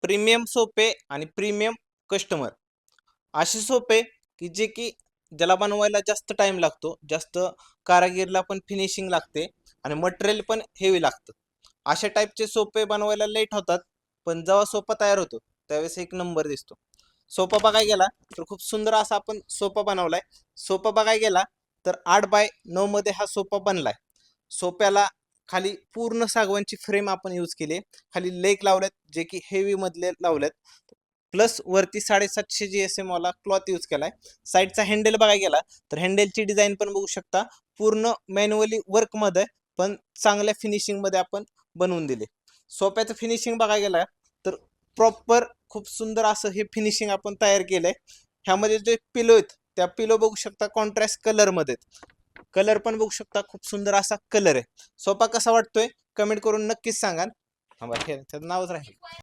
Premium सोपे आणि premium customer असे सोपे की जे की ज्याला बनवायला जास्त टाइम लागतो, जास्त कारागीरला पण फिनिशिंग लागते आणि मटेरियल पण हेवी लागतं. अशा टाईपचे सोपे बनवायला लेट होतात, पण जेव्हा सोपा तयार होतो त्यावेळेस एक नंबर दिसतो. सोपा बघायला गेला तर खूप सुंदर असा आपण सोपा बनवलाय. सोपा बघायला गेला तर 8x9 मध्ये हा सोपा बनलाय. सोप्याला खाली पूर्ण सागवानची फ्रेम आपण यूज केली. खाली लेग लावलेत जे की हेवी मधले लावलेत. प्लस वरती 750 GSM वाला क्लॉथ यूज केलाय. साईडचा हँडल बघायला गेला तर हँडलची डिझाईन पण बघू शकता. पूर्ण मॅन्युअली वर्क मध्ये पण चांगल्या फिनिशिंग मध्ये आपण बनवून दिले. सोप्याचं फिनिशिंग बघायला गेला तर प्रॉपर खूप सुंदर असं हे फिनिशिंग आपण तयार केलंय. ह्यामध्ये जे पिलो आहेत त्या पिलो बघू शकता कॉन्ट्रास्ट कलर मध्ये. कलर पण बघू शकता खूप सुंदर असा कलर आहे. सोफा कसा वाटतोय कमेंट करून नक्कीच सांगा. त्याचं नावच राहील.